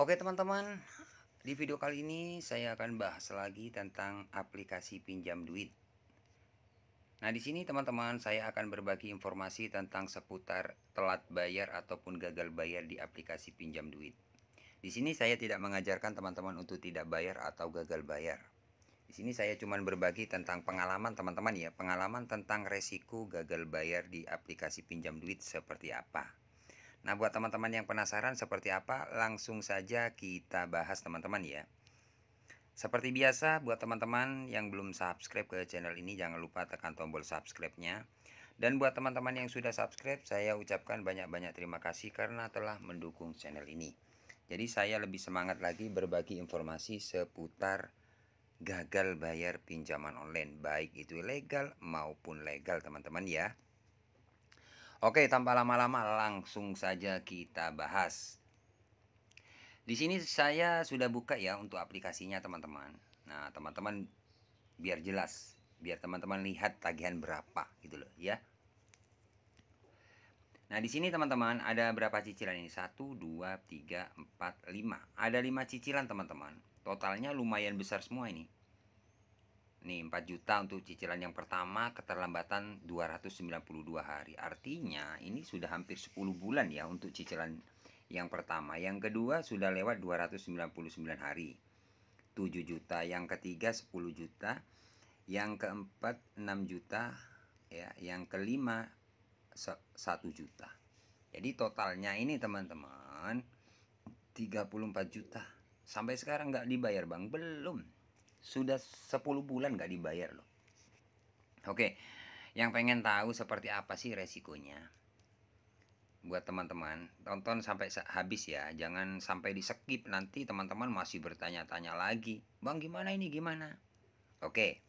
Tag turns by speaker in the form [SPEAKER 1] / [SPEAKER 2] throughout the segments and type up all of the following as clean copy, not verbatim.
[SPEAKER 1] Oke teman-teman, di video kali ini saya akan bahas lagi tentang aplikasi pinjam duit. Nah, di sini teman-teman saya akan berbagi informasi tentang seputar telat bayar ataupun gagal bayar di aplikasi pinjam duit. Di sini saya tidak mengajarkan teman-teman untuk tidak bayar atau gagal bayar. Di sini saya cuma berbagi tentang pengalaman teman-teman ya, pengalaman tentang resiko gagal bayar di aplikasi pinjam duit seperti apa. Nah, buat teman-teman yang penasaran seperti apa, langsung saja kita bahas teman-teman ya. Seperti biasa, buat teman-teman yang belum subscribe ke channel ini, jangan lupa tekan tombol subscribe-nya. Dan buat teman-teman yang sudah subscribe, saya ucapkan banyak-banyak terima kasih karena telah mendukung channel ini. Jadi saya lebih semangat lagi berbagi informasi seputar gagal bayar pinjaman online, baik itu ilegal maupun legal teman-teman ya. Oke, tanpa lama-lama langsung saja kita bahas. Di sini saya sudah buka ya untuk aplikasinya teman-teman. Nah, teman-teman biar jelas, biar teman-teman lihat tagihan berapa gitu loh ya. Nah, di sini teman-teman ada berapa cicilan ini? 1 2 3 4 5. Ada 5 cicilan teman-teman. Totalnya lumayan besar semua ini. Nih 4 juta untuk cicilan yang pertama, keterlambatan 292 hari. Artinya ini sudah hampir 10 bulan ya untuk cicilan yang pertama. Yang kedua sudah lewat 299 hari. 7 juta. Yang ketiga 10 juta. Yang keempat 6 juta ya. Yang kelima 1 juta. Jadi totalnya ini teman-teman 34 juta. Sampai sekarang nggak dibayar bang. Belum. Sudah 10 bulan nggak dibayar loh. Oke, yang pengen tahu seperti apa sih resikonya? Buat teman-teman, tonton sampai habis ya. Jangan sampai di skip, nanti teman-teman masih bertanya-tanya lagi. Bang gimana ini gimana? Oke.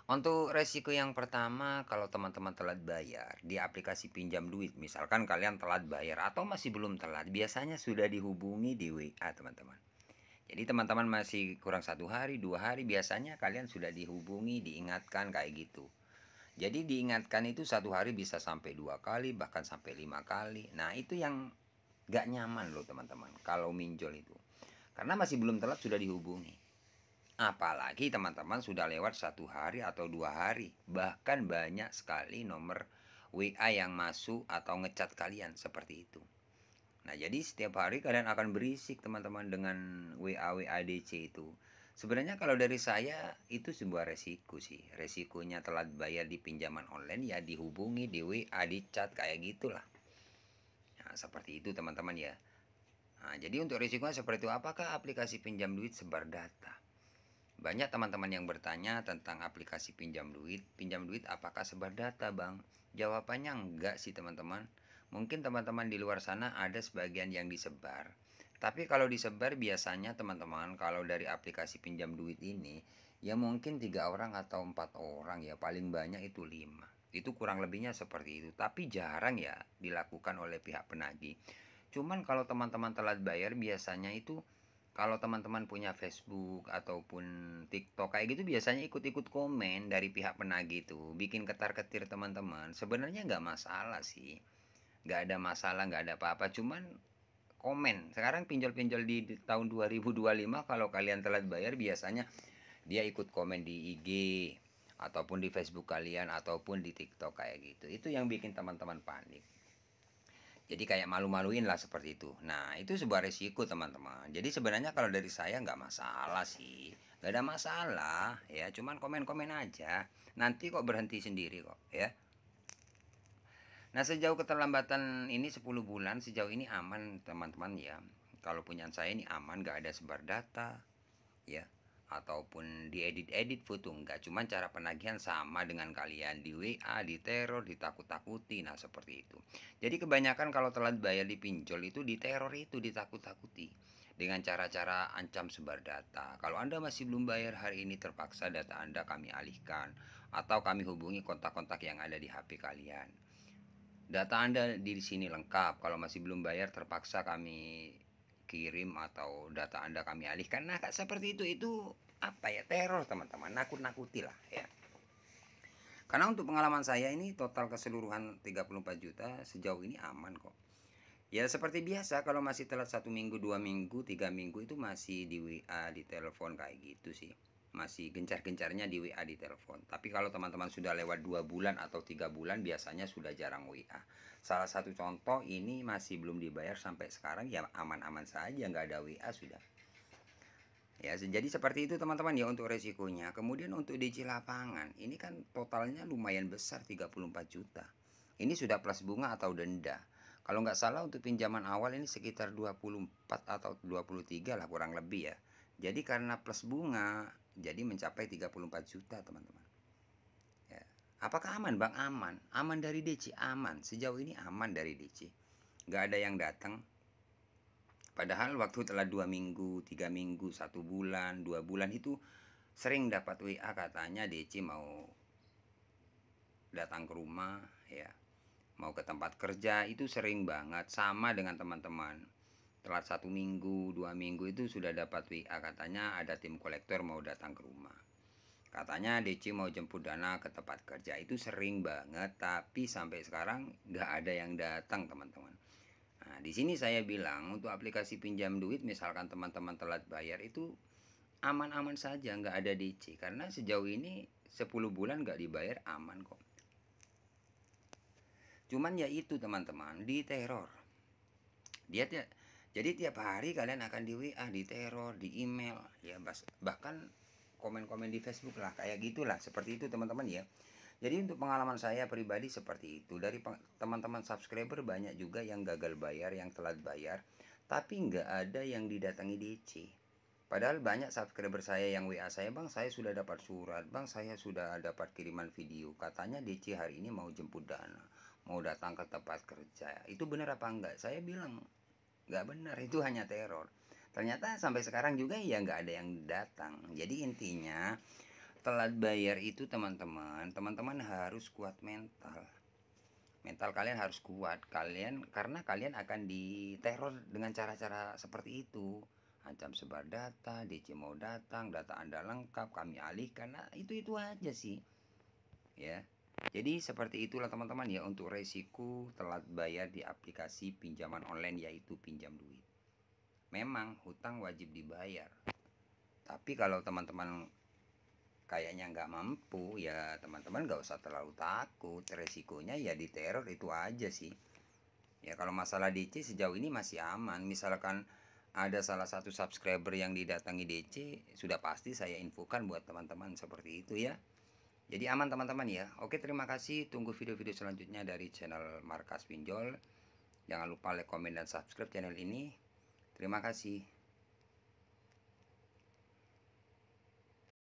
[SPEAKER 1] Untuk resiko yang pertama, kalau teman-teman telat bayar di aplikasi pinjam duit, misalkan kalian telat bayar atau masih belum telat, biasanya sudah dihubungi di WA teman-teman. Jadi teman-teman masih kurang 1 hari, 2 hari, biasanya kalian sudah dihubungi, diingatkan kayak gitu. Jadi diingatkan itu 1 hari bisa sampai 2 kali, bahkan sampai 5 kali. Nah itu yang gak nyaman loh teman-teman, kalau minjol itu. Karena masih belum telat sudah dihubungi. Apalagi teman-teman sudah lewat 1 hari atau 2 hari. Bahkan banyak sekali nomor WA yang masuk atau ngecat kalian seperti itu. Nah, jadi setiap hari kalian akan berisik teman-teman dengan WA DC itu. Sebenarnya kalau dari saya itu sebuah resiko sih. Resikonya telat bayar di pinjaman online ya dihubungi di WA, di chat kayak gitulah. Nah, seperti itu teman-teman ya. Nah, jadi untuk resikonya seperti itu, apakah aplikasi pinjam duit sebar data? Banyak teman-teman yang bertanya tentang aplikasi pinjam duit apakah sebar data bang? Jawabannya enggak sih teman-teman. Mungkin teman-teman di luar sana ada sebagian yang disebar. Tapi kalau disebar biasanya teman-teman kalau dari aplikasi pinjam duit ini ya mungkin 3 orang atau 4 orang ya paling banyak itu 5. Itu kurang lebihnya seperti itu. Tapi jarang ya dilakukan oleh pihak penagih. Cuman kalau teman-teman telat bayar biasanya itu kalau teman-teman punya Facebook ataupun TikTok kayak gitu biasanya ikut-ikut komen dari pihak penagih itu bikin ketar-ketir teman-teman. Sebenarnya nggak masalah sih, nggak ada masalah, nggak ada apa-apa. Cuman komen. Sekarang pinjol-pinjol di tahun 2025 kalau kalian telat bayar biasanya dia ikut komen di IG ataupun di Facebook kalian ataupun di TikTok kayak gitu. Itu yang bikin teman-teman panik. Jadi kayak malu-maluin lah seperti itu. Nah itu sebuah resiko teman-teman. Jadi sebenarnya kalau dari saya nggak masalah sih. Nggak ada masalah ya. Cuman komen-komen aja. Nanti kok berhenti sendiri kok ya. Nah sejauh keterlambatan ini 10 bulan. Sejauh ini aman teman-teman ya. Kalau punya saya ini aman. Nggak ada sebar data ya. Ataupun diedit-edit foto. Nggak. Cuman cara penagihan sama dengan kalian. Di WA, diteror, ditakut-takuti. Nah seperti itu. Jadi kebanyakan kalau telat bayar di pinjol itu diteror itu, ditakut-takuti. Dengan cara-cara ancam sebar data. Kalau Anda masih belum bayar hari ini terpaksa data Anda kami alihkan. Atau kami hubungi kontak-kontak yang ada di HP kalian. Data Anda di sini lengkap. Kalau masih belum bayar terpaksa kami kirim atau data Anda kami alihkan. Nah, seperti itu apa ya? Teror, teman-teman. Nakut-nakuti lah ya. Karena untuk pengalaman saya ini total keseluruhan 34 juta sejauh ini aman kok. Ya seperti biasa, kalau masih telat 1 minggu, 2 minggu, 3 minggu itu masih di WA, di telepon kayak gitu sih. Masih gencar-gencarnya di WA, di telepon. Tapi kalau teman-teman sudah lewat 2 bulan atau 3 bulan, biasanya sudah jarang WA. Salah satu contoh ini masih belum dibayar sampai sekarang, ya aman-aman saja, nggak ada WA sudah. Ya, jadi seperti itu teman-teman ya untuk resikonya. Kemudian untuk DP lapangan, ini kan totalnya lumayan besar 34 juta. Ini sudah plus bunga atau denda. Kalau nggak salah untuk pinjaman awal ini sekitar 24 atau 23 lah kurang lebih ya. Jadi karena plus bunga, jadi mencapai 34 juta teman-teman. Ya. Apakah aman Bang? Aman. Aman dari DC? Aman. Sejauh ini aman dari DC. Nggak ada yang datang. Padahal waktu telah 2 minggu, 3 minggu, 1 bulan, 2 bulan itu sering dapat WA katanya DC mau datang ke rumah, ya, mau ke tempat kerja itu sering banget. Sama dengan teman-teman. Telat 1 minggu, 2 minggu itu sudah dapat WA katanya ada tim kolektor mau datang ke rumah. Katanya DC mau jemput dana ke tempat kerja itu sering banget, tapi sampai sekarang nggak ada yang datang teman-teman. Nah, di sini saya bilang untuk aplikasi pinjam duit misalkan teman-teman telat bayar itu aman-aman saja, nggak ada DC karena sejauh ini 10 bulan nggak dibayar aman kok. Cuman ya itu teman-teman, di teror. Dia jadi tiap hari kalian akan di WA, di teror, di email, ya bahkan komen-komen di Facebook lah kayak gitulah, seperti itu teman-teman ya. Jadi untuk pengalaman saya pribadi seperti itu. Dari teman-teman subscriber banyak juga yang gagal bayar, yang telat bayar, tapi nggak ada yang didatangi DC. Padahal banyak subscriber saya yang WA saya, Bang saya sudah dapat surat, Bang saya sudah dapat kiriman video, katanya DC hari ini mau jemput dana, mau datang ke tempat kerja. Itu benar apa enggak? Saya bilang nggak benar, itu hanya teror. Ternyata sampai sekarang juga ya nggak ada yang datang. Jadi intinya telat bayar itu teman-teman harus kuat mental. Mental kalian harus kuat, kalian karena kalian akan diteror dengan cara-cara seperti itu. Ancam sebar data, DC mau datang, data Anda lengkap, kami alihkan. Nah, itu aja sih. Ya. Jadi seperti itulah teman-teman ya untuk resiko telat bayar di aplikasi pinjaman online yaitu pinjam duit. Memang hutang wajib dibayar. Tapi kalau teman-teman kayaknya nggak mampu, ya teman-teman nggak usah terlalu takut. Resikonya ya di teror itu aja sih. Ya kalau masalah DC sejauh ini masih aman. Misalkan ada salah satu subscriber yang didatangi DC, sudah pasti saya infokan buat teman-teman seperti itu ya. Jadi aman teman-teman ya. Oke, terima kasih. Tunggu video-video selanjutnya dari channel Markas Pinjol. Jangan lupa like, komen, dan subscribe channel ini. Terima kasih.